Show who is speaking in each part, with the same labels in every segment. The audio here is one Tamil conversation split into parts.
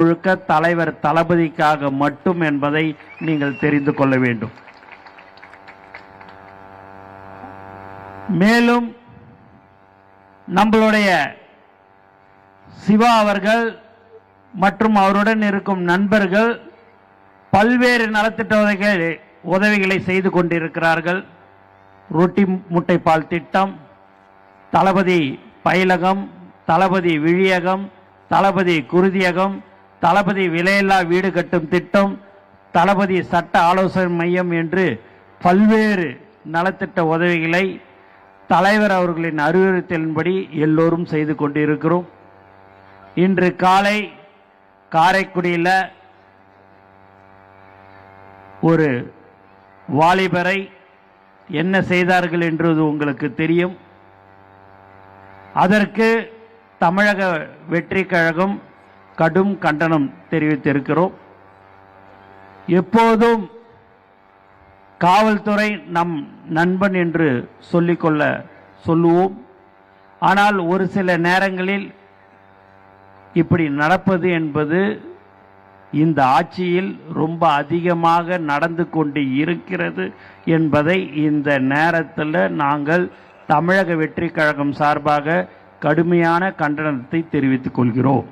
Speaker 1: முழுக்க தலைவர் தளபதிக்காக மட்டும் என்பதை நீங்கள் தெரிந்து கொள்ள வேண்டும். மேலும் நம்மளுடைய சிவா அவர்கள் மற்றும் அவருடன் இருக்கும் நண்பர்கள் பல்வேறு நலத்திட்ட உதவிகளை செய்து கொண்டிருக்கிறார்கள். ரொட்டி முட்டை பால் திட்டம், தளபதி பயிலகம், தளபதி விழியகம், தளபதி குருதியகம், தளபதி விலையில்லா வீடு கட்டும் திட்டம், தளபதி சட்ட ஆலோசனை மையம் என்று பல்வேறு நலத்திட்ட உதவிகளை தலைவர் அவர்களின் அறிவுறுத்தலின்படி எல்லோரும் செய்து கொண்டிருக்கிறோம். இன்று காலை காரைக்குடியில் ஒரு வாலிபரை என்ன செய்தார்கள் என்றது உங்களுக்கு தெரியும். அதற்கு தமிழக வெற்றி கழகம் கடும் கண்டனம் தெரிவித்திருக்கிறோம். எப்போதும் காவல்துறை நம் நண்பன் என்று சொல்லுவோம். ஆனால் ஒரு சில நேரங்களில் இப்படி நடப்பது என்பது இந்த ஆட்சியில் ரொம்ப அதிகமாக நடந்து கொண்டு இருக்கிறது என்பதை இந்த நேரத்தில் நாங்கள் தமிழக வெற்றி கழகம் சார்பாக கடுமையான கண்டனத்தை தெரிவித்துக் கொள்கிறோம்.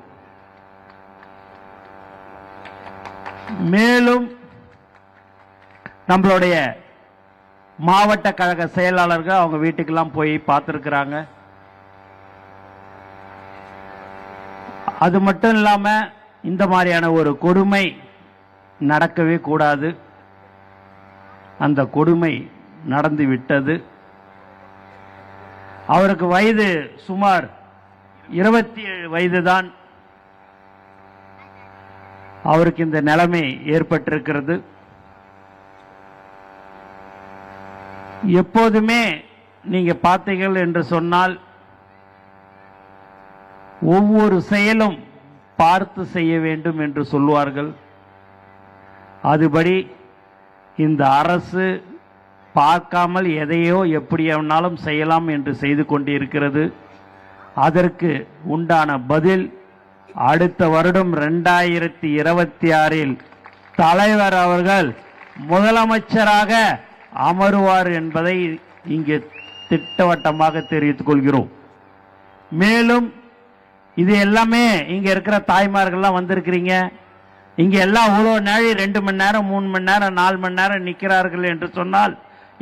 Speaker 1: மேலும் நம்மளுடைய மாவட்ட கழக செயலாளர்கள் அவங்க வீட்டுக்கெல்லாம் போய் பார்த்துருக்கிறாங்க. அது மட்டும் இல்லாம இந்த மாதிரியான ஒரு கொடுமை நடக்கவே கூடாது. அந்த கொடுமை நடந்து விட்டது. அவருக்கு வயது சுமார் 27 வயது தான். அவருக்கு இந்த நிலைமை ஏற்பட்டிருக்கிறது. எப்போதுமே நீங்க பார்த்தீர்கள் என்று சொன்னால் ஒவ்வொரு செயலும் பார்த்து செய்ய வேண்டும் என்று சொல்வார்கள். அதுபடி இந்த அரசு பார்க்காமல் எதையோ எப்படியானாலும் செய்யலாம் என்று செய்து கொண்டிருக்கிறது. அதற்கு உண்டான பதில் அடுத்த வருடம் 2026 தலைவர் அவர்கள் முதலமைச்சராக அமருவார் என்பதை இங்கே திட்டவட்டமாக தெரிவித்துக் கொள்கிறோம். மேலும் இது எல்லாமே இங்க இருக்கிற தாய்மார்கள்லாம் வந்திருக்கிறீங்க. இங்க எல்லாம் இவ்வளோ நாளை 2 மணி நேரம் 3 மணி நேரம் 4 மணி நேரம் நிற்கிறார்கள் என்று சொன்னால்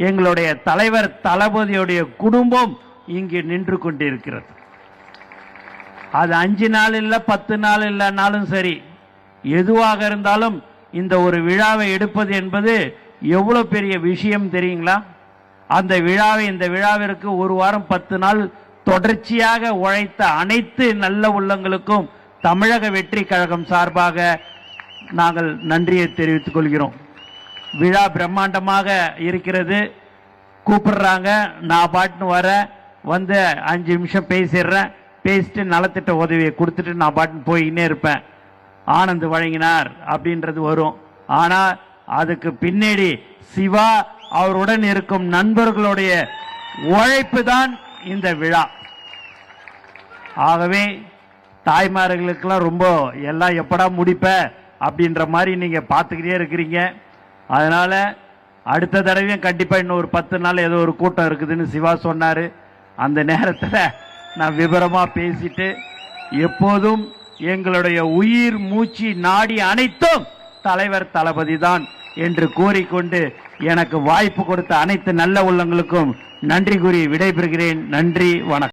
Speaker 1: எங்களுடைய தலைவர் தளபதியுடைய குடும்பம் இங்கு நின்று கொண்டிருக்கிறது. அது 5 நாள் இல்லை 10 நாள் இல்லைனாலும் சரி, எதுவாக இருந்தாலும் இந்த ஒரு விழாவை எடுப்பது என்பது எவ்வளவு பெரிய விஷயம் தெரியுங்களா? அந்த விழாவை இந்த விழாவிற்கு ஒரு வாரம் 10 நாள் தொடர்ச்சியாக உழைத்த அனைத்து நல்ல உள்ளங்களுக்கும் தமிழக வெற்றி கழகம் சார்பாக நாங்கள் நன்றியை தெரிவித்துக் கொள்கிறோம். விழா பிரம்மாண்டமாக இருக்கிறது. கூப்பிடுறாங்க, நான் பாட்டுன்னு வர வந்து 5 நிமிஷம் பேசிடுறேன். பேசிட்டு நலத்திட்ட உதவியை கொடுத்துட்டு நான் பாட்டுன்னு போயின்னே இருப்பேன். ஆனந்த் வழங்கினார் அப்படின்றது வரும். ஆனால் அதுக்கு பின்னாடி சிவா அவருடன் இருக்கும் நண்பர்களுடைய உழைப்பு தான் இந்த விழா. ஆகவே தாய்மார்களுக்கெல்லாம் ரொம்ப எல்லாம் எப்படா முடிப்ப அப்படின்ற மாதிரி நீங்க பார்த்துக்கிட்டே இருக்கிறீங்க. அதனால அடுத்த தடவையும் கண்டிப்பா இன்னும் ஒரு 10 நாள் ஏதோ ஒரு கூட்டம் இருக்குதுன்னு சிவா சொன்னாரு. அந்த நேரத்தில் நான் விவரமா பேசிட்டு எப்போதும் எங்களுடைய உயிர் மூச்சு நாடி அனைத்தும் தலைவர் தளபதி தான் என்று கூறிக்கொண்டு எனக்கு வாய்ப்பு கொடுத்த அனைத்து நல்ல உள்ளங்களுக்கும் நன்றி கூறி விடைபெறுகிறேன். நன்றி, வணக்கம்.